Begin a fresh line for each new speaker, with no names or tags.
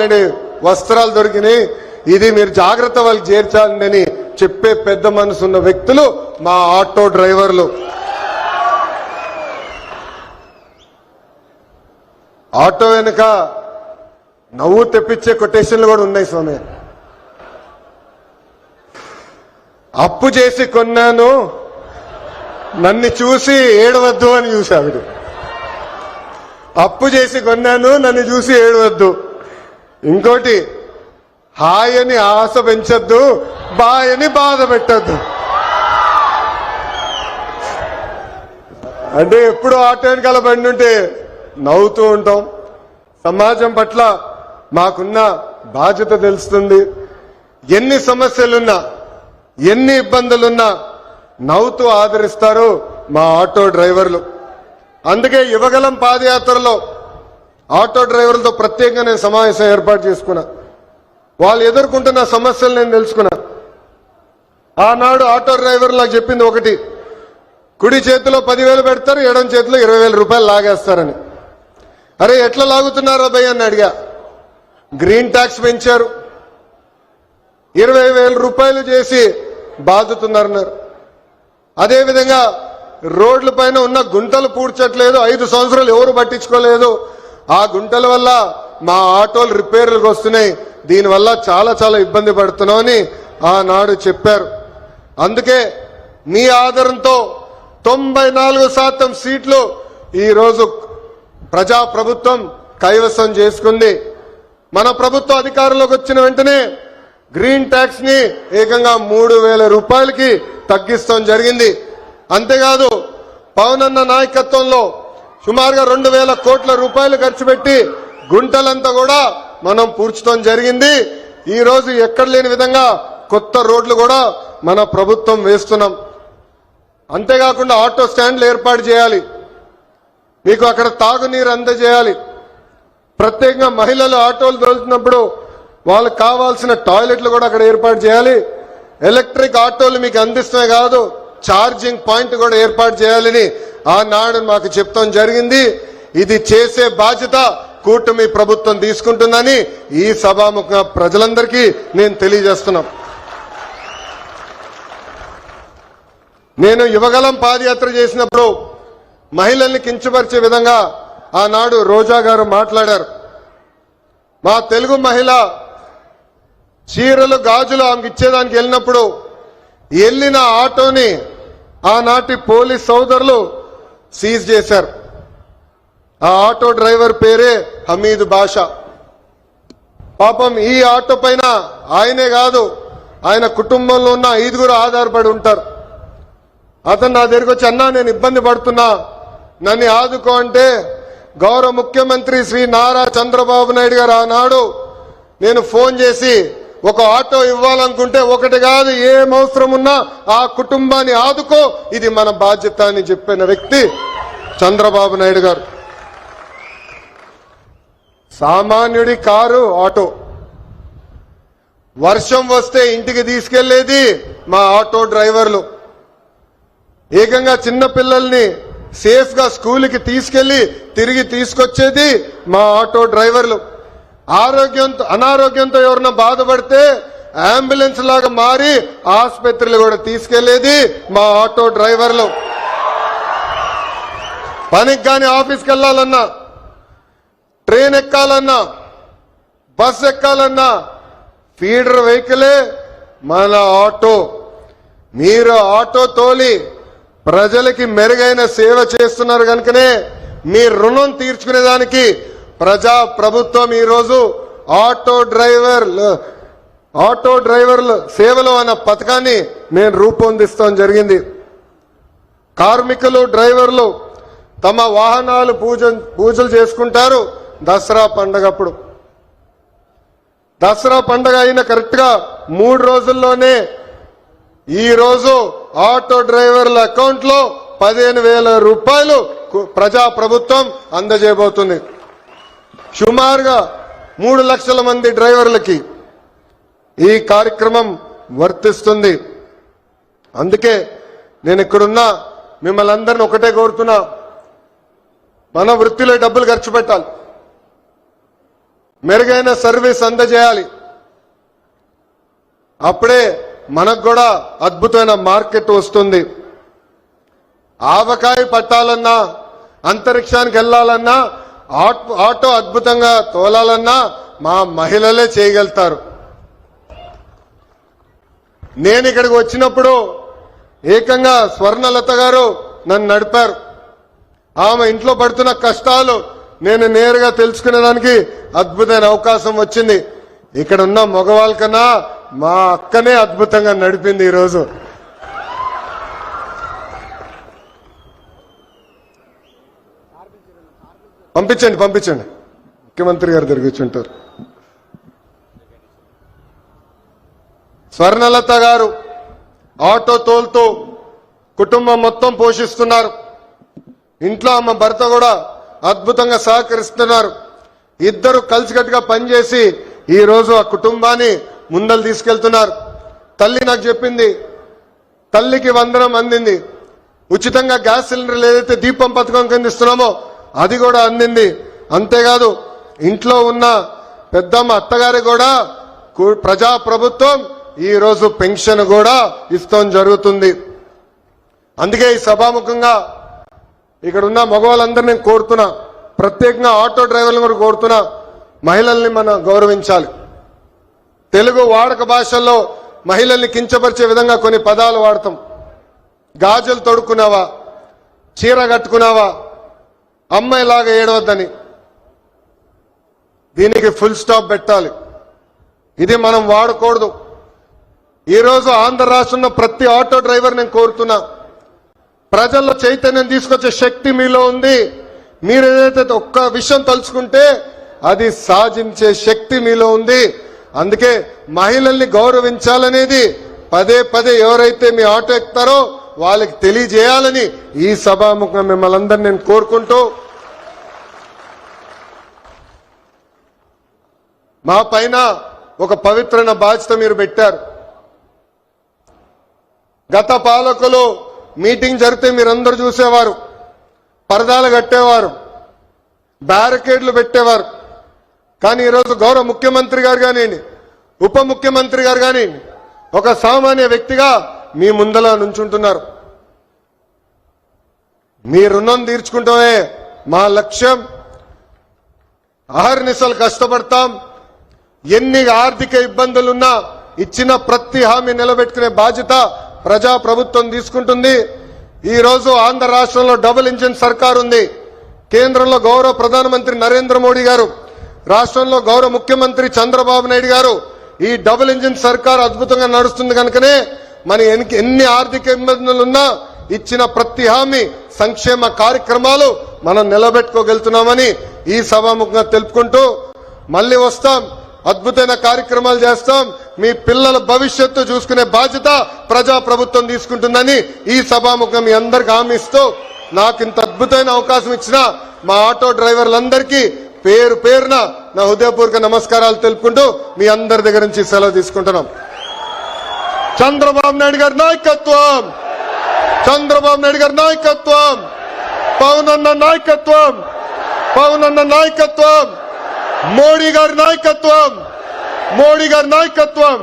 కావాలని వస్త్రాలు దొరికినాయి, ఇది మీరు జాగ్రత్త వాళ్ళకి చేర్చాలని చెప్పే పెద్ద మనసున్న వ్యక్తులు మా ఆటో డ్రైవర్లు. ఆటో వెనుక నవ్వు తెప్పించే కొటేషన్లు కూడా ఉన్నాయి స్వామి. అప్పు చేసి కొన్నాను, నన్ను చూసి ఏడవద్దు అని చూశావిడు. అప్పు చేసి కొన్నాను, నన్ను చూసి ఏడవద్దు. ఇంకోటి, హాయ్ అని ఆశ పెంచొద్దు, బాయ్ అని బాధ పెట్టద్దు. అంటే ఎప్పుడు ఆటో వెనకాల బండి ఉంటే నవ్వుతూ ఉంటాం. సమాజం పట్ల మాకున్న బాధ్యత తెలుస్తుంది. ఎన్ని సమస్యలున్నా, ఎన్ని ఇబ్బందులున్నా నవ్వుతూ ఆదరిస్తారు మా ఆటో డ్రైవర్లు. అందుకే యువగలం పాదయాత్రలో ఆటో డ్రైవర్లతో ప్రత్యేకంగా నేను సమావేశం ఏర్పాటు చేసుకున్నా. వాళ్ళు ఎదుర్కొంటున్న సమస్యలు నేను తెలుసుకున్నా. ఆనాడు ఆటో డ్రైవర్లు నాకు చెప్పింది ఒకటి, కుడి చేతిలో 10,000 పెడతారు, ఎడం చేతిలో 20,000 రూపాయలు లాగేస్తారని. అరే ఎట్లా లాగుతున్నారో భయ్య అని అడిగా. గ్రీన్ ట్యాక్స్ పెంచారు, 20,000 రూపాయలు చేసి బాదుతున్నారన్నారు. అదేవిధంగా రోడ్ల పైన ఉన్న గుంటలు పూడ్చట్లేదు, 5 సంవత్సరాలు ఎవరు పట్టించుకోలేదు. ఆ గుంటల వల్ల మా ఆటోలు రిపేర్లకు వస్తున్నాయి, దీనివల్ల చాలా చాలా ఇబ్బంది పడుతున్నామని ఆనాడు చెప్పారు. అందుకే మీ ఆదరణతో 94% సీట్లు ఈరోజు ప్రజా ప్రభుత్వం కైవసం చేసుకుంది. మన ప్రభుత్వం అధికారంలోకి వచ్చిన వెంటనే గ్రీన్ ట్యాక్స్ ని ఏకంగా 3,000 రూపాయలకి తగ్గిస్తాం జరిగింది. అంతేకాదు పవన్ అన్న నాయకత్వంలో సుమారుగా 2,000 కోట్ల రూపాయలు ఖర్చు పెట్టి గుంటలంతా కూడా మనం పూడ్చడం జరిగింది. ఈ రోజు ఎక్కడ లేని విధంగా కొత్త రోడ్లు కూడా మన ప్రభుత్వం వేస్తున్నాం. అంతేకాకుండా ఆటో స్టాండ్లు ఏర్పాటు చేయాలి, మీకు అక్కడ తాగునీరు అందజేయాలి. ప్రత్యేకంగా మహిళలు ఆటోలు తోలుతున్నప్పుడు వాళ్ళకి కావాల్సిన టాయిలెట్లు కూడా అక్కడ ఏర్పాటు చేయాలి. ఎలక్ట్రిక్ ఆటోలు మీకు అందిస్తమే కాదు, ఛార్జింగ్ పాయింట్ కూడా ఏర్పాటు చేయాలని ఆనాడు మాకు చెప్తాం జరిగింది. ఇది చేసే బాధ్యత కూటమి ప్రభుత్వం తీసుకుంటుందని ఈ సభాముఖంగా ప్రజలందరికీ నేను తెలియజేస్తున్నాం. నేను యువగలం పాదయాత్ర చేసినప్పుడు మహిళల్ని కించపరిచే విధంగా ఆనాడు రోజా గారు మాట్లాడారు. మా తెలుగు మహిళ చీరలు గాజులు ఆమెకి ఇచ్చేదానికి వెళ్ళినప్పుడు వెళ్ళిన ఆటోని ఆనాటి పోలీస్ సోదరులు సీజ్ చేశారు. ఆ ఆటో డ్రైవర్ పేరే హమీద్ బాషా. పాపం ఈ ఆటో పైన ఆయనే కాదు, ఆయన కుటుంబంలో ఉన్న 5గురు ఆధారపడి ఉంటారు. అతను నా దగ్గరికి వచ్చి, అన్నా నేను ఇబ్బంది పడుతున్నా, నన్ను ఆదుకో అంటే గౌరవ ముఖ్యమంత్రి శ్రీ నారా చంద్రబాబు నాయుడు గారు ఆనాడు నేను ఫోన్ చేసి ఒక ఆటో ఇవ్వాలనుకుంటే ఒకటి కాదు, ఏం అవసరం ఉన్నా ఆ కుటుంబాన్ని ఆదుకో, ఇది మన బాధ్యత అని చెప్పిన వ్యక్తి చంద్రబాబు నాయుడు గారు. సామాన్యుడి కారు ఆటో, వర్షం వస్తే ఇంటికి తీసుకెళ్లేది మా ఆటో డ్రైవర్లు. ఏకంగా చిన్న పిల్లల్ని సేఫ్ గా స్కూల్కి తీసుకెళ్లి తిరిగి తీసుకొచ్చేది మా ఆటో డ్రైవర్లు. అనారోగ్యంతో ఎవరన్నా బాధపడితే అంబులెన్స్ లాగా మారి ఆసుపత్రులు కూడా తీసుకెళ్లేది మా ఆటో డ్రైవర్లు. పనికి కానీ ఆఫీస్కి వెళ్లాలన్నా, ట్రైన్ ఎక్కాలన్నా, బస్ ఎక్కాలన్నా ఫీడర్ వెహికలే మన ఆటో. మీరు ఆటో తోలి ప్రజలకి మెరుగైన సేవ చేస్తున్నారు కనుకనే మీ రుణం తీర్చుకునేదానికి ప్రజా ప్రభుత్వం ఈరోజు ఆటో డ్రైవర్లు సేవలు అన్న పథకాన్ని నేను రూపొందిస్తాం జరిగింది. కార్మికులు డ్రైవర్లు తమ వాహనాలు పూజలు చేసుకుంటారు దసరా పండగప్పుడు. దసరా పండగ అయిన కరెక్ట్ గా 3 రోజుల్లోనే ఈ రోజు ఆటో డ్రైవర్ల అకౌంట్ లో 15,000 రూపాయలు ప్రజా ప్రభుత్వం అందజేయబోతుంది. సుమారుగా 3 లక్షల మంది డ్రైవర్లకి ఈ కార్యక్రమం వర్తిస్తుంది. అందుకే నేను ఇక్కడున్నా మిమ్మల్ని అందరిని ఒకటే కోరుతున్నా, మన వృత్తిలో డబ్బులు ఖర్చు పెట్టాలి. మెరుగైన సర్వీస్ అందజేయాలి. అప్పుడే మనకు కూడా అద్భుతమైన మార్కెట్ వస్తుంది. ఆవకాయ పట్టాలన్నా, అంతరిక్షానికి వెళ్లాలన్నా, ఆటో అద్భుతంగా తోలాలన్నా మా మహిళలే చేయగలుగుతారు. నేను ఇక్కడికి వచ్చినప్పుడు ఏకంగా స్వర్ణలత గారు నన్ను నడిపారు. ఆమె ఇంట్లో పడుతున్న కష్టాలు నేను నేరుగా తెలుసుకునేదానికి అద్భుతమైన అవకాశం వచ్చింది. ఇక్కడ ఉన్న మగవాళ్ళ కన్నా మా అక్కనే అద్భుతంగా నడిపింది ఈరోజు. పంపించండి ముఖ్యమంత్రి గారు తిరిగిచ్చుంటారు. స్వర్ణలత గారు ఆటో తోలుతూ కుటుంబం మొత్తం పోషిస్తున్నారు. ఇంట్లో ఆమె భర్త కూడా అద్భుతంగా సహకరిస్తున్నారు. ఇద్దరు కలిసికట్టుగా పనిచేసి ఈ రోజు ఆ కుటుంబాన్ని ముందలు తీసుకెళ్తున్నారు. తల్లి నాకు చెప్పింది, తల్లికి వందనం అందింది. ఉచితంగా గ్యాస్ సిలిండర్లు ఏదైతే దీపం పథకం కింద ఇస్తున్నామో అది కూడా అందింది. అంతేకాదు ఇంట్లో ఉన్న పెద్దమ్మ అత్తగారి కూడా ప్రజా ప్రభుత్వం ఈ రోజు పెన్షన్ కూడా ఇస్తాం జరుగుతుంది. అందుకే ఈ సభాముఖంగా ఇక్కడ ఉన్న మగవాళ్ళందరూ నేను కోరుతున్నా, ప్రత్యేకంగా ఆటో డ్రైవర్లను కూడా కోరుతున్నా, మహిళల్ని మనం గౌరవించాలి. తెలుగు వాడక భాషల్లో మహిళల్ని కించపరిచే విధంగా కొన్ని పదాలు వాడతాం. గాజులు తొడుక్కున్నావా, చీర కట్టుకున్నావా, అమ్మాయిలాగా ఏడవద్దని. దీనికి ఫుల్ స్టాప్ పెట్టాలి. ఇది మనం వాడకూడదు. ఈరోజు ఆంధ్ర రాష్ట్రంలో ప్రతి ఆటో డ్రైవర్ నేను కోరుతున్నా, ప్రజల్లో చైతన్యం తీసుకొచ్చే శక్తి మీలో ఉంది. మీరు ఏదైతే ఒక్క విషయం తలుచుకుంటే అది సాధించే శక్తి మీలో ఉంది. అందుకే మహిళల్ని గౌరవించాలనేది పదే పదే ఎవరైతే మీ ఆటో ఎక్కుతారో వాళ్ళకి తెలియజేయాలని ఈ సభాముఖంగా మిమ్మల్ని అందరినీ నేను కోరుకుంటూ, మా పైన ఒక పవిత్రమైన బాధ్యత మీరు పెట్టారు. గత పాలకులు మీటింగ్ జరిగితే మీరందరూ చూసేవారు, పరదాలు కట్టేవారు, బ్యారికేడ్లు పెట్టేవారు. కానీ ఈరోజు గౌరవ ముఖ్యమంత్రి గారు కానివ్వండి, ఉప ముఖ్యమంత్రి గారు కానివ్వండి, ఒక సామాన్య వ్యక్తిగా మీ ముందల నుంచుంటున్నారు. మీ రుణం తీర్చుకుంటామే మా లక్ష్యం. అహర్నిశలు కష్టపడతాం. ఎన్ని ఆర్థిక ఇబ్బందులున్నా ఇచ్చిన ప్రతి హామీ నిలబెట్టుకునే బాధ్యత ప్రజా ప్రభుత్వం తీసుకుంటుంది. ఈ రోజు ఆంధ్ర రాష్ట్రంలో డబుల్ ఇంజిన్ సర్కార్ ఉంది. కేంద్రంలో గౌరవ ప్రధానమంత్రి నరేంద్ర మోడీ గారు, రాష్ట్రంలో గౌరవ ముఖ్యమంత్రి చంద్రబాబు నాయుడు గారు, ఈ డబుల్ ఇంజిన్ సర్కార్ అద్భుతంగా నడుస్తుంది కనుకనే మన ఎన్ని ఆర్థిక ఇబ్బందులున్నా ఇచ్చిన ప్రతి హామీ సంక్షేమ కార్యక్రమాలు మనం నిలబెట్టుకోగలుగుతున్నామని ఈ సభాముఖంగా తెలుపుకుంటూ, మళ్ళీ వస్తాం, అద్భుతమైన కార్యక్రమాలు చేస్తాం. మీ పిల్లల భవిష్యత్తు చూసుకునే బాధ్యత ప్రజా ప్రభుత్వం తీసుకుంటుందని ఈ సభాముఖం మీ అందరికి హామీ ఇస్తూ, నాకు ఇంత అద్భుతమైన అవకాశం ఇచ్చిన మా ఆటో డ్రైవర్లందరికీ పేరు పేరున నా హృదయపూర్వక నమస్కారాలు తెలుపుకుంటూ మీ అందరి దగ్గర నుంచి సెలవు తీసుకుంటున్నాం. చంద్రబాబు నాయుడు గారి నాయకత్వం, చంద్రబాబు నాయుడు గారి నాయకత్వం, పవన్ నాయకత్వం, పవన్ నాయకత్వం, మోడీ గారి నాయకత్వం, మోడీ గారి నాయకత్వం.